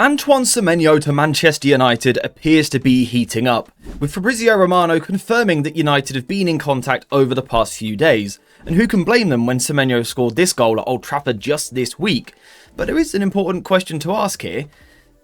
Antoine Semenyo to Manchester United appears to be heating up, with Fabrizio Romano confirming that United have been in contact over the past few days. And who can blame them when Semenyo scored this goal at Old Trafford just this week? But there is an important question to ask here.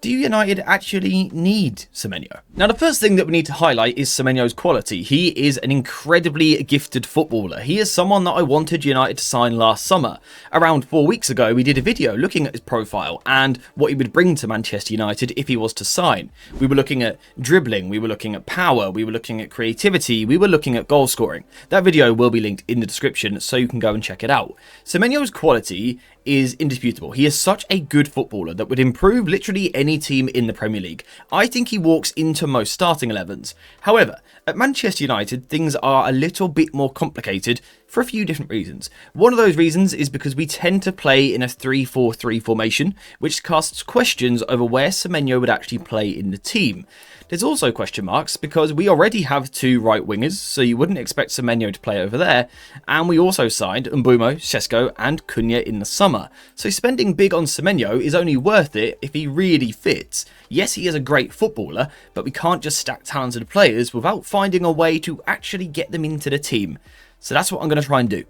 Do United actually need Semenyo? Now, the first thing that we need to highlight is Semenyo's quality. He is an incredibly gifted footballer. He is someone that I wanted United to sign last summer. Around 4 weeks ago, we did a video looking at his profile and what he would bring to Manchester United if he was to sign. We were looking at dribbling, we were looking at power, we were looking at creativity, we were looking at goal scoring. That video will be linked in the description so you can go and check it out. Semenyo's quality is indisputable. He is such a good footballer that would improve literally any team in the Premier League. I think he walks into most starting 11s. However, at Manchester United, things are a little bit more complicated for a few different reasons. One of those reasons is because we tend to play in a 3-4-3 formation, which casts questions over where Semenyo would actually play in the team. There's also question marks because we already have two right wingers, so you wouldn't expect Semenyo to play over there, and we also signed Mbeumo, Sesko and Cunha in the summer. So spending big on Semenyo is only worth it if he really fits. Yes, he is a great footballer, but we can't just stack talented players without finding a way to actually get them into the team. So that's what I'm going to try and do.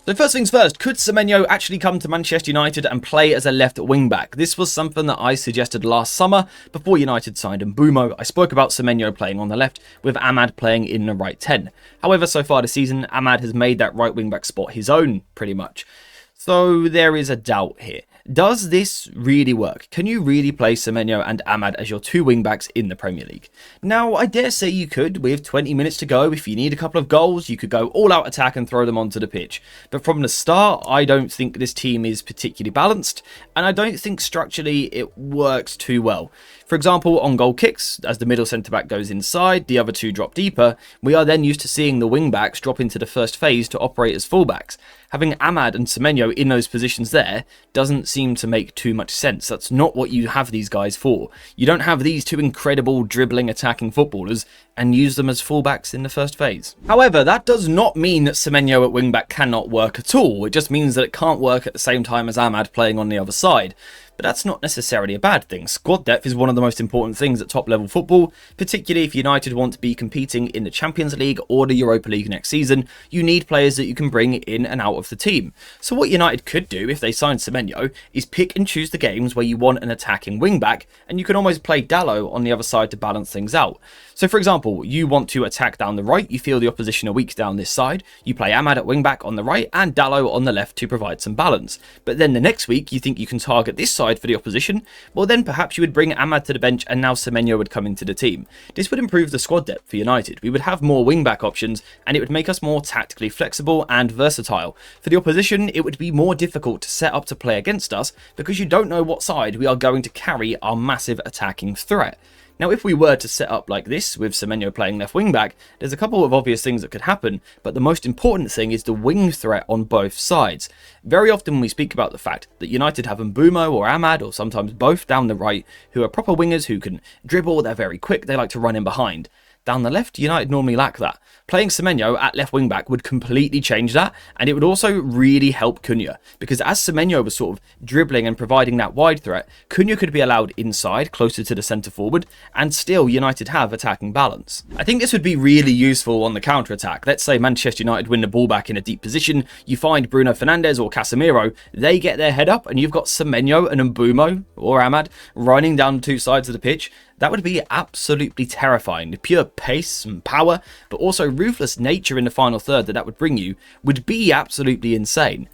So first things first, could Semenyo actually come to Manchester United and play as a left wing back? This was something that I suggested last summer before United signed Mbeumo. I spoke about Semenyo playing on the left with Amad playing in the right 10. However, so far this season, Amad has made that right wing back spot his own pretty much. So there is a doubt here. Does this really work? Can you really play Semenyo and Amad as your two wing-backs in the Premier League? Now, I dare say you could. With 20 minutes to go, if you need a couple of goals, you could go all-out attack and throw them onto the pitch. But from the start, I don't think this team is particularly balanced, and I don't think structurally it works too well. For example, on goal kicks, as the middle centre-back goes inside, the other two drop deeper, we are then used to seeing the wing-backs drop into the first phase to operate as full-backs. Having Amad and Semenyo in those positions there doesn't seem to make too much sense. That's not what you have these guys for. You don't have these two incredible dribbling attacking footballers and use them as fullbacks in the first phase. However, that does not mean that Semenyo at wingback cannot work at all. It just means that it can't work at the same time as Amad playing on the other side. But that's not necessarily a bad thing. Squad depth is one of the most important things at top level football, particularly if United want to be competing in the Champions League or the Europa League next season. You need players that you can bring in and out of the team. So what United could do if they sign Semenyo is pick and choose the games where you want an attacking wing-back, and you can almost play Dalot on the other side to balance things out. So for example, you want to attack down the right, you feel the opposition are weak down this side, you play Amad at wing-back on the right and Dalot on the left to provide some balance. But then the next week you think you can target this side for the opposition, well then perhaps you would bring Amad to the bench and now Semenyo would come into the team. This would improve the squad depth for United. We would have more wing-back options and it would make us more tactically flexible and versatile. For the opposition, it would be more difficult to set up to play against us because you don't know what side we are going to carry our massive attacking threat. Now, if we were to set up like this, with Semenyo playing left wing-back, there's a couple of obvious things that could happen, but the most important thing is the wing threat on both sides. Very often we speak about the fact that United have Mbeumo or Amad, or sometimes both down the right, who are proper wingers who can dribble, they're very quick, they like to run in behind. Down the left, United normally lack that. Playing Semenyo at left wing back would completely change that, and it would also really help Cunha, because as Semenyo was sort of dribbling and providing that wide threat, Cunha could be allowed inside, closer to the centre forward, and still United have attacking balance. I think this would be really useful on the counter-attack. Let's say Manchester United win the ball back in a deep position, you find Bruno Fernandes or Casemiro, they get their head up, and you've got Semenyo and Mbeumo, or Amad, running down the two sides of the pitch. That would be absolutely terrifying. The pure pace and power, but also ruthless nature in the final third that would bring you would be absolutely insane.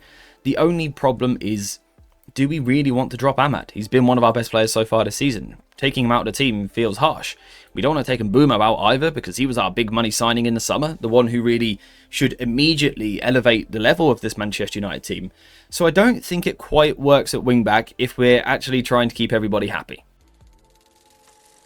The only problem is, do we really want to drop Amad? He's been one of our best players so far this season. Taking him out of the team feels harsh. We don't want to take Mbeumo out either because he was our big money signing in the summer, the one who really should immediately elevate the level of this Manchester United team. So I don't think it quite works at wing-back if we're actually trying to keep everybody happy.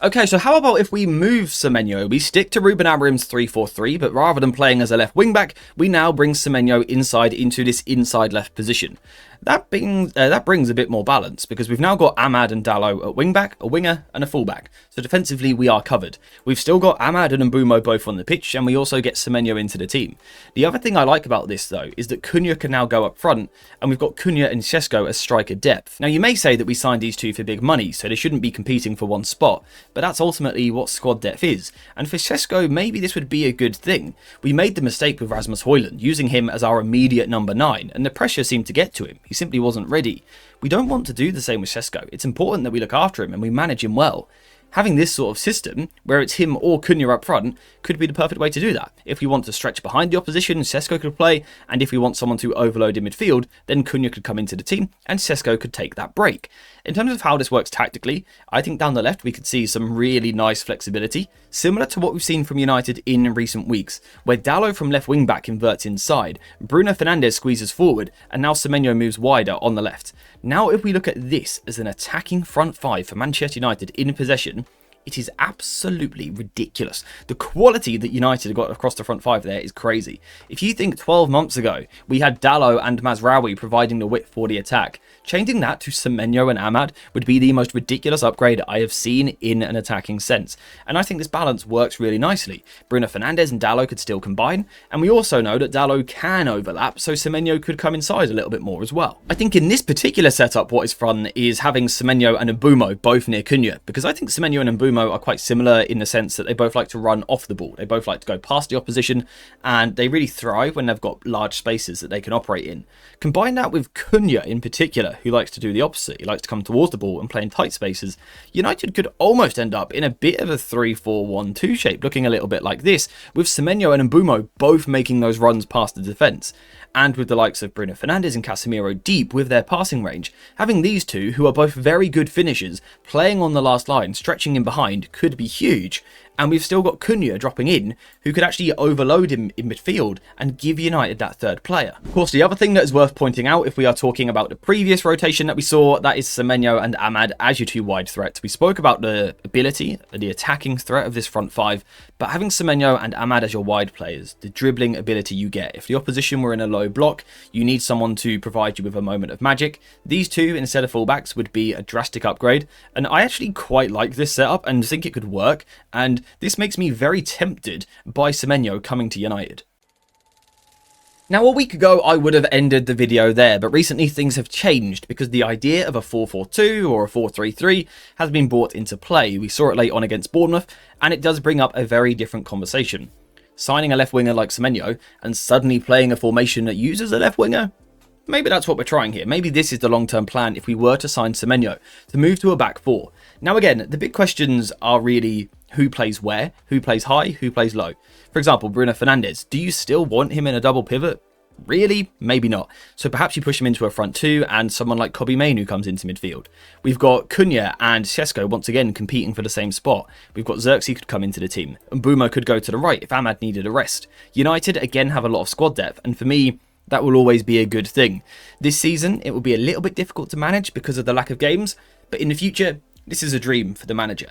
Okay, so how about if we move Semenyo? We stick to Ruben Amorim's 3-4-3, but rather than playing as a left wing-back, we now bring Semenyo inside into this inside left position. That brings a bit more balance, because we've now got Amad and Dalot at wing-back, a winger and a full-back. So defensively we are covered. We've still got Amad and Mbeumo both on the pitch, and we also get Semenyo into the team. The other thing I like about this though is that Cunha can now go up front, and we've got Cunha and Šeško as striker depth. Now you may say that we signed these two for big money, so they shouldn't be competing for one spot, but that's ultimately what squad depth is. And for Šeško, maybe this would be a good thing. We made the mistake with Rasmus Højlund, using him as our immediate number 9, and the pressure seemed to get to him. He simply wasn't ready. We don't want to do the same with Šeško. It's important that we look after him and we manage him well. Having this sort of system, where it's him or Cunha up front, could be the perfect way to do that. If we want to stretch behind the opposition, Šeško could play, and if we want someone to overload in midfield, then Cunha could come into the team, and Šeško could take that break. In terms of how this works tactically, I think down the left we could see some really nice flexibility, similar to what we've seen from United in recent weeks, where Dalot from left wing back inverts inside, Bruno Fernandes squeezes forward, and now Semenyo moves wider on the left. Now if we look at this as an attacking front 5 for Manchester United in possession, it is absolutely ridiculous. The quality that United have got across the front 5 there is crazy. If you think 12 months ago we had Dalot and Mazraoui providing the width for the attack, changing that to Semenyo and Amad would be the most ridiculous upgrade I have seen in an attacking sense. And I think this balance works really nicely. Bruno Fernandes and Dalot could still combine, and we also know that Dalot can overlap, so Semenyo could come inside a little bit more as well. I think in this particular setup what is fun is having Semenyo and Mbeumo both near Cunha, because I think Semenyo and Mbeumo are quite similar in the sense that they both like to run off the ball. They both like to go past the opposition, and they really thrive when they've got large spaces that they can operate in. Combine that with Cunha in particular, who likes to do the opposite. He likes to come towards the ball and play in tight spaces. United could almost end up in a bit of a 3-4-1-2 shape, looking a little bit like this, with Semenyo and Mbeumo both making those runs past the defence. And with the likes of Bruno Fernandes and Casemiro deep with their passing range, having these two, who are both very good finishers, playing on the last line, stretching in behind, could be huge. And we've still got Cunha dropping in, who could actually overload him in midfield and give United that third player. Of course, the other thing that is worth pointing out, if we are talking about the previous rotation that we saw, that is Semenyo and Amad as your two wide threats. We spoke about the ability, the attacking threat of this front 5, but having Semenyo and Amad as your wide players, the dribbling ability you get. If the opposition were in a low block, you need someone to provide you with a moment of magic. These two, instead of fullbacks, would be a drastic upgrade, and I actually quite like this setup and think it could work, and this makes me very tempted by Semenyo coming to United. Now, a week ago, I would have ended the video there, but recently things have changed because the idea of a 4-4-2 or a 4-3-3 has been brought into play. We saw it late on against Bournemouth, and it does bring up a very different conversation. Signing a left winger like Semenyo and suddenly playing a formation that uses a left winger? Maybe that's what we're trying here. Maybe this is the long-term plan if we were to sign Semenyo, to move to a back 4. Now again, the big questions are really who plays where, who plays high, who plays low. For example, Bruno Fernandes, do you still want him in a double pivot? Really? Maybe not. So perhaps you push him into a front 2 and someone like Kobbie Mainoo comes into midfield. We've got Cunha and Šeško once again competing for the same spot. We've got Xerxes could come into the team, and Mbeumo could go to the right if Amad needed a rest. United again have a lot of squad depth, and for me, that will always be a good thing. This season, it will be a little bit difficult to manage because of the lack of games, but in the future, this is a dream for the manager.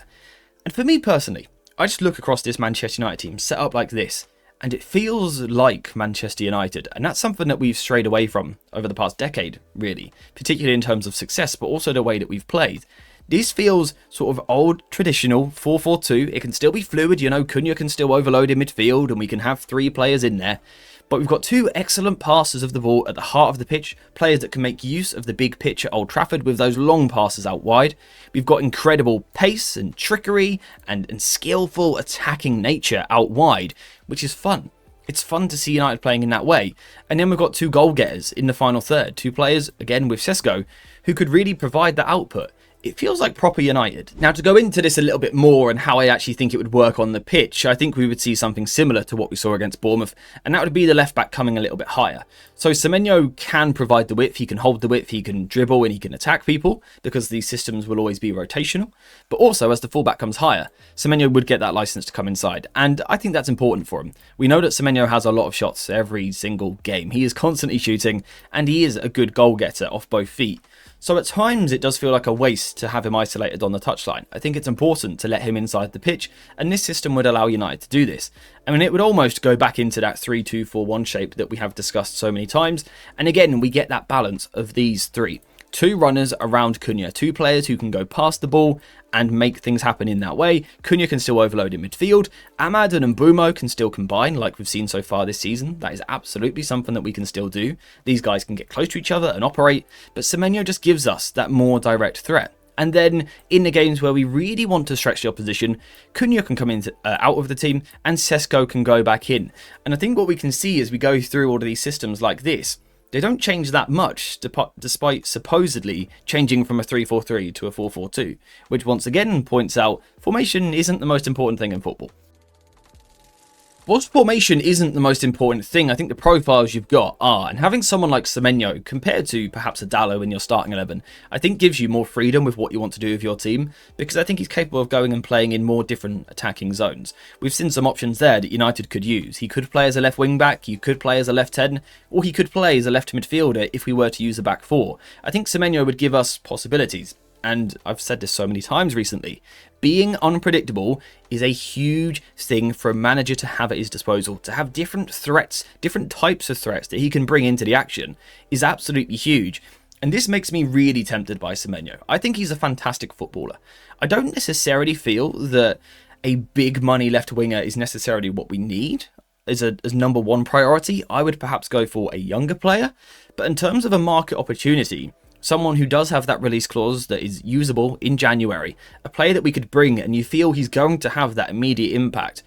And for me personally, I just look across this Manchester United team set up like this, and it feels like Manchester United, and that's something that we've strayed away from over the past decade, really, particularly in terms of success, but also the way that we've played. This feels sort of old, traditional 4-4-2. It can still be fluid, you know, Cunha can still overload in midfield, and we can have 3 players in there. But we've got 2 excellent passers of the ball at the heart of the pitch, players that can make use of the big pitch at Old Trafford with those long passes out wide. We've got incredible pace and trickery and skillful attacking nature out wide, which is fun. It's fun to see United playing in that way. And then we've got 2 goal getters in the final third, 2 players, again with Šeško, who could really provide that output. It feels like proper United. Now, to go into this a little bit more and how I actually think it would work on the pitch, I think we would see something similar to what we saw against Bournemouth, and that would be the left back coming a little bit higher. So Semenyo can provide the width, he can hold the width, he can dribble and he can attack people, because these systems will always be rotational. But also, as the fullback comes higher, Semenyo would get that license to come inside, and I think that's important for him. We know that Semenyo has a lot of shots every single game. He is constantly shooting, and he is a good goal getter off both feet. So at times it does feel like a waste to have him isolated on the touchline. I think it's important to let him inside the pitch, and this system would allow United to do this. I mean, it would almost go back into that 3-2-4-1 shape that we have discussed so many times, and again we get that balance of these three. Two runners around Cunha, two players who can go past the ball and make things happen in that way. Cunha can still overload in midfield. Ahmad and Mbeumo can still combine like we've seen so far this season. That is absolutely something that we can still do. These guys can get close to each other and operate, but Semenyo just gives us that more direct threat. And then in the games where we really want to stretch the opposition, Cunha can come in out of the team and Sesko can go back in. And I think what we can see as we go through all of these systems like this, they don't change that much, despite supposedly changing from a 3-4-3 to a 4-4-2, which once again points out formation isn't the most important thing in football. Whilst formation isn't the most important thing, I think the profiles you've got are, and having someone like Semenyo compared to perhaps a Dallo in your starting 11, I think gives you more freedom with what you want to do with your team, because I think he's capable of going and playing in more different attacking zones. We've seen some options there that United could use. He could play as a left wing back, he could play as a left 10, or he could play as a left midfielder if we were to use a back four. I think Semenyo would give us possibilities. And I've said this so many times recently, being unpredictable is a huge thing for a manager to have at his disposal. To have different threats, different types of threats that he can bring into the action is absolutely huge. And this makes me really tempted by Semenyo. I think he's a fantastic footballer. I don't necessarily feel that a big money left winger is necessarily what we need as number one priority. I would perhaps go for a younger player. But in terms of a market opportunity, someone who does have that release clause that is usable in January, a player that we could bring and you feel he's going to have that immediate impact,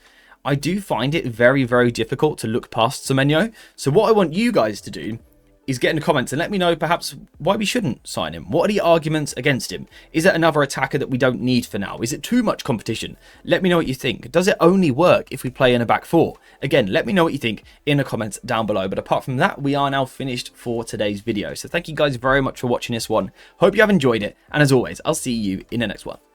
I do find it very, very difficult to look past Semenyo. So what I want you guys to do is get in the comments and let me know perhaps why we shouldn't sign him. What are the arguments against him? Is it another attacker that we don't need for now? Is it too much competition? Let me know what you think. Does it only work if we play in a back four? Again, let me know what you think in the comments down below. But apart from that, we are now finished for today's video. So thank you guys very much for watching this one. Hope you have enjoyed it. And as always, I'll see you in the next one.